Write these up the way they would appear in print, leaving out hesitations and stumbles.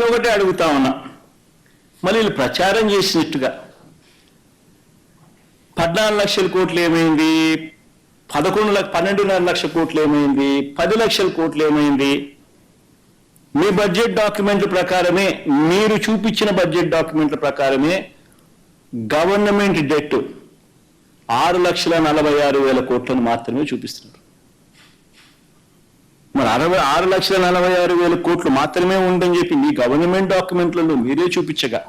నేను ఒకటే అడుగుతా ఉన్నా, మళ్ళీ వీళ్ళు ప్రచారం చేసినట్టుగా 14 లక్షల కోట్లు ఏమైంది, 12.5 లక్షల కోట్లు ఏమైంది, 10 లక్షల కోట్లు ఏమైంది? మీ బడ్జెట్ డాక్యుమెంట్ల ప్రకారమే, మీరు చూపించిన బడ్జెట్ డాక్యుమెంట్ల ప్రకారమే గవర్నమెంట్ డెట్ 6,46,000 కోట్లను మాత్రమే చూపిస్తున్నారు. మరి 6,46,000 కోట్లు మాత్రమే ఉందని చెప్పి మీ గవర్నమెంట్ డాక్యుమెంట్లలో మీరే చూపించగా,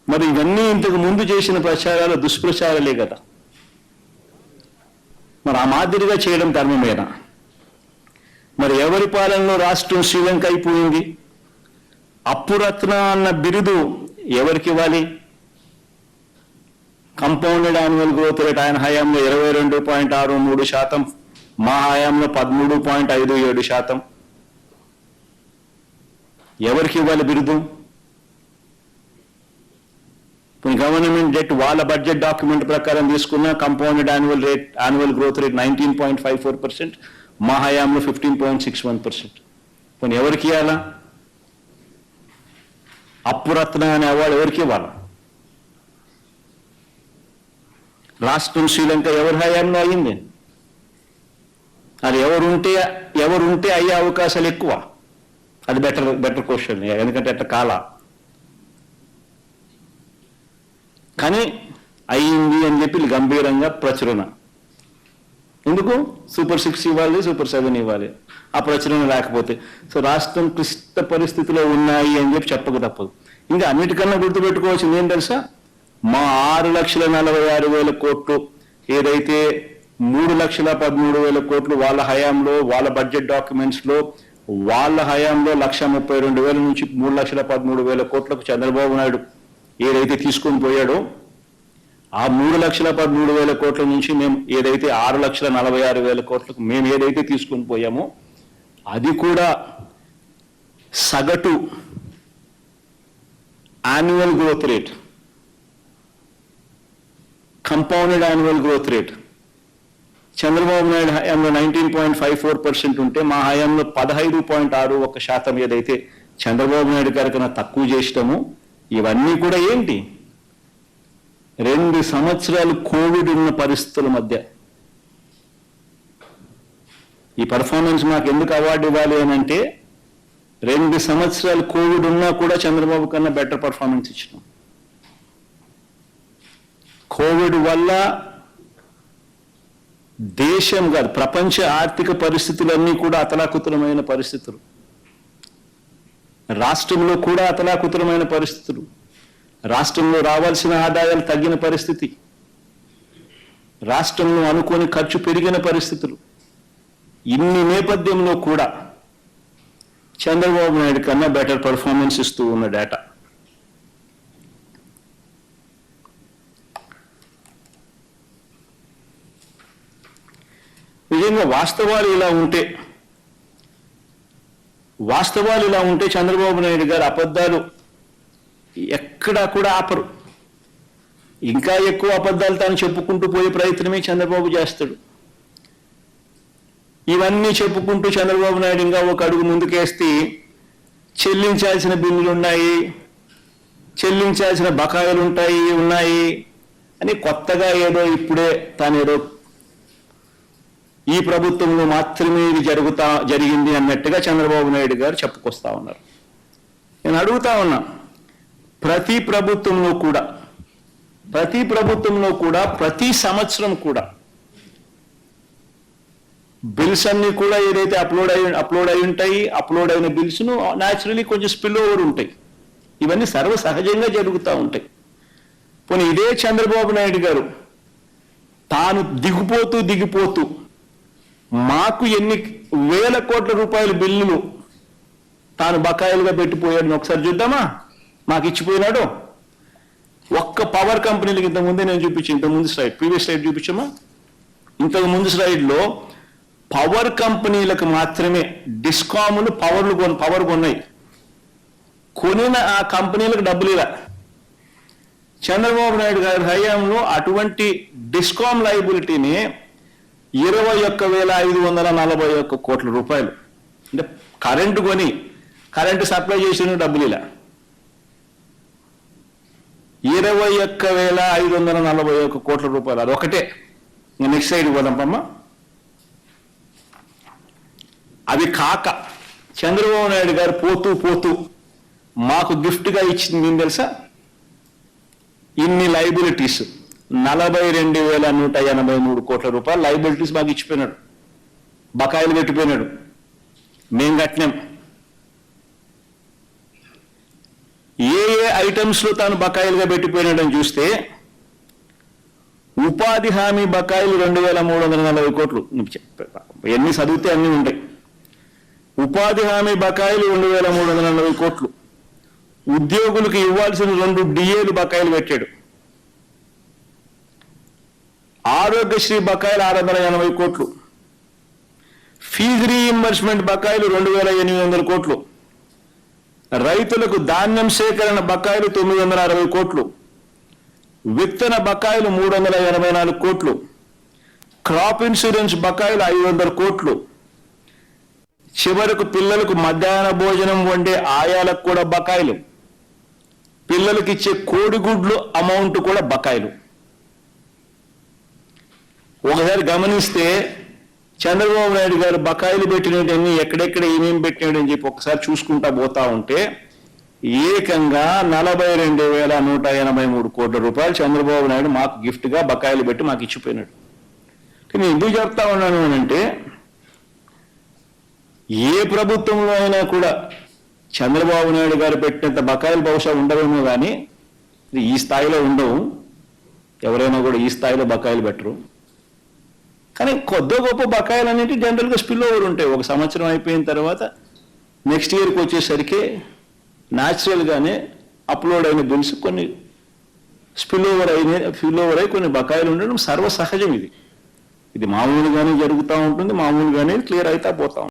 మరి ఇవన్నీ ఇంతకు ముందు చేసిన ప్రచారాలు దుష్ప్రచారాలే కదా. మరి ఆ మాదిరిగా చేయడం ధర్మమేనా? మరి ఎవరి పాలనలో రాష్ట్రం శ్రీలంక అయిపోయింది? అప్పురత్న అన్న బిరుదు ఎవరికి ఇవ్వాలి? కంపౌండెడ్ యాన్యువల్ గ్రోత్ రేట్ ఆయన హయాంలో 22.63%, మా హయాంలో 13.57%. ఎవరికి ఇవ్వాలి బిరుదు? గవర్నమెంట్ డెట్ వాళ్ళ బడ్జెట్ డాక్యుమెంట్ ప్రకారం తీసుకున్న కంపౌండెడ్ యాన్యువల్ గ్రోత్ రేట్ 19.54%, మా హయాంలో 15.61%. పోనీ ఎవరికి ఇవ్వాలా? అప్పురత్న అనే అవార్డు ఎవరికి ఇవ్వాలా? రాష్ట్రం శ్రీలంక ఎవరి హయాంలో అయ్యింది? అది ఎవరుంటే అయ్యే అవకాశాలు ఎక్కువ. అది బెటర్ క్వశ్చన్, ఎందుకంటే అట్లా కాలా. కానీ అయ్యింది అని చెప్పి గంభీరంగా ప్రచురణ. ఎందుకు? సూపర్ 6 ఇవ్వాలి, సూపర్ 7 ఇవ్వాలి. ఆ ప్రచురణ లేకపోతే సో రాష్ట్రం క్లిష్ట పరిస్థితిలో ఉన్నాయి అని చెప్పి చెప్పక తప్పదు. ఇంకా అన్నిటికన్నా గుర్తుపెట్టుకోవాల్సింది ఏం తెలుసా? మా 6,46,000 కోట్లు ఏదైతే 3,13,000 కోట్లు వాళ్ళ హయాంలో, వాళ్ళ బడ్జెట్ డాక్యుమెంట్స్లో వాళ్ళ హయాంలో 1,32,000 నుంచి 3,13,000 కోట్లకు చంద్రబాబు నాయుడు ఏదైతే తీసుకొని పోయాడో, ఆ 3,13,000 కోట్ల నుంచి మేము ఏదైతే 6,46,000 కోట్లకు మేము ఏదైతే తీసుకొని పోయామో అది కూడా సగటు annual growth rate, compounded annual growth rate Chandrababu Naidu హయాంలో 19.54% ఉంటే మా హయాంలో 15.61% ఏదైతే చంద్రబాబు నాయుడు గారి కన్నా తక్కువ చేసినాము. ఇవన్నీ కూడా ఏంటి? 2 సంవత్సరాలు కోవిడ్ ఉన్న పరిస్థితుల మధ్య ఈ పర్ఫార్మెన్స్ మాకు ఎందుకు అవార్డు ఇవ్వాలి అని అంటే 2 సంవత్సరాలు కోవిడ్ ఉన్నా కూడా చంద్రబాబు కన్నా బెటర్ పర్ఫార్మెన్స్ ఇచ్చినాం. కోవిడ్ వల్ల దేశం కాదు ప్రపంచ ఆర్థిక పరిస్థితులన్నీ కూడా అతలాకుతలమైన పరిస్థితులు, రాష్ట్రంలో కూడా అతలాకుతలమైన పరిస్థితులు, రాష్ట్రంలో రావాల్సిన ఆదాయాలు తగ్గిన పరిస్థితి, రాష్ట్రంలో అనుకోని ఖర్చు పెరిగిన పరిస్థితులు. ఇన్ని నేపథ్యంలో కూడా చంద్రబాబు నాయుడు కన్నా బెటర్ పర్ఫార్మెన్స్ ఇస్తూ ఉన్న డేటా. నిజంగా వాస్తవాలు ఇలా ఉంటే చంద్రబాబు నాయుడు గారు అబద్ధాలు ఎక్కడా కూడా ఆపరు. ఇంకా ఎక్కువ అబద్ధాలు తాను చెప్పుకుంటూ పోయే ప్రయత్నమే చంద్రబాబు చేస్తాడు. ఇవన్నీ చెప్పుకుంటూ చంద్రబాబు నాయుడు ఇంకా ఒక అడుగు ముందుకేస్తే చెల్లించాల్సిన బిల్లులు ఉన్నాయి, చెల్లించాల్సిన బకాయిలు ఉన్నాయి అని కొత్తగా ఏదో ఇప్పుడే తానేదో ఈ ప్రభుత్వంలో మాత్రమే ఇది జరిగింది అన్నట్టుగా చంద్రబాబు నాయుడు గారు చెప్పుకొస్తా ఉన్నారు. నేను అడుగుతా ఉన్నా, ప్రతి ప్రభుత్వంలో కూడా ప్రతి సంవత్సరం కూడా బిల్స్ అన్ని కూడా ఏదైతే అప్లోడ్ అయి ఉంటాయి, అప్లోడ్ అయిన బిల్స్ను న్యాచురలీ కొంచెం స్పిల్ ఓవర్ ఉంటాయి. ఇవన్నీ సర్వసహజంగా జరుగుతూ ఉంటాయి. పోనీ ఇదే చంద్రబాబు నాయుడు గారు తాను దిగిపోతూ మాకు ఎన్ని వేల కోట్ల రూపాయల బిల్లులు తాను బకాయిలుగా పెట్టిపోయాడని ఒకసారి చూద్దామా? మాకు ఇచ్చిపోయినాడు. ఒక్క పవర్ కంపెనీలకు ఇంతకుముందే నేను చూపించి ఇంతకుముందు స్లైడ్, ప్రీవియస్ స్లైడ్ చూపించమా? ఇంతకుముందు స్లైడ్లో పవర్ కంపెనీలకు మాత్రమే డిస్కాములు పవర్ కొన్నాయి. కొనిన ఆ కంపెనీలకు డబ్బులు ఇలా. చంద్రబాబు నాయుడు గారి హయాంలో అటువంటి డిస్కామ్ లయబిలిటీని 21,541 కోట్ల రూపాయలు, అంటే కరెంటు కొని కరెంటు సప్లై చేసిన డబ్బులు ఇలా 21,541 కోట్ల రూపాయలు. అది ఒకటే. నెక్స్ట్ సైడ్ పోదాంపమ్మ. అది కాక చంద్రబాబు నాయుడు గారు పోతూ పోతూ మాకు గిఫ్ట్గా ఇచ్చింది ఏం తెలుసా? ఇన్ని లైబిలిటీస్ 42,183 కోట్ల రూపాయలు లైబిలిటీస్ మాకు ఇచ్చిపోయినాడు. బకాయిలు పెట్టిపోయినాడు. మేం కట్టినాం. ఏ ఐటమ్స్లో తాను బకాయిలుగా పెట్టిపోయినాడని చూస్తే ఉపాధి హామీ బకాయిలు 2,340 కోట్లు. ఎన్ని చదివితే అన్నీ ఉంటాయి. ఉపాధి హామీ బకాయిలు 2,340 కోట్లు. ఉద్యోగులకు ఇవ్వాల్సిన 2 డిఏలు బకాయిలు పెట్టాడు. ఆరోగ్యశ్రీ బకాయిలు 680 కోట్లు. ఫీజు రీఇంబర్స్మెంట్ బకాయిలు 2,800 కోట్లు. రైతులకు ధాన్యం సేకరణ బకాయిలు 960 కోట్లు. విత్తన బకాయిలు 384 కోట్లు. క్రాప్ ఇన్సూరెన్స్ బకాయిలు 500 కోట్లు. చివరకు పిల్లలకు మధ్యాహ్న భోజనం వండే ఆయాలకు కూడా బకాయిలు. పిల్లలకి ఇచ్చే కోడిగుడ్లు అమౌంట్ కూడా బకాయిలు. ఒకసారి గమనిస్తే చంద్రబాబు నాయుడు గారు బకాయిలు పెట్టినవన్నీ ఎక్కడెక్కడ ఏమేమి పెట్టినాడని చెప్పి ఒకసారి చూసుకుంటా పోతా ఉంటే ఏకంగా 42,183 కోట్ల రూపాయలు చంద్రబాబు నాయుడు మాకు గిఫ్ట్గా బకాయిలు పెట్టి మాకు ఇచ్చిపోయినాడు. నేను ఎందుకు చెప్తా ఉన్నాను అంటే ఏ ప్రభుత్వంలో అయినా కూడా చంద్రబాబు నాయుడు గారు పెట్టినంత బకాయిలు బహుశా ఉండవేమో కానీ ఈ స్థాయిలో ఉండవు. ఎవరైనా కూడా ఈ స్థాయిలో బకాయిలు పెట్టరు. కానీ కొద్ది గొప్ప బకాయిలు అనేవి జనరల్గా స్పిల్ ఓవర్ ఉంటాయి. ఒక సంవత్సరం అయిపోయిన తర్వాత నెక్స్ట్ ఇయర్కి వచ్చేసరికి న్యాచురల్గానే అప్లోడ్ అయిన బిల్స్ కొన్ని స్పిల్ ఓవర్ అయి కొన్ని బకాయిలు ఉండడం సర్వసహజం. ఇది మామూలుగానే జరుగుతూ ఉంటుంది. మామూలుగానే క్లియర్ అవుతా పోతా ఉంటుంది.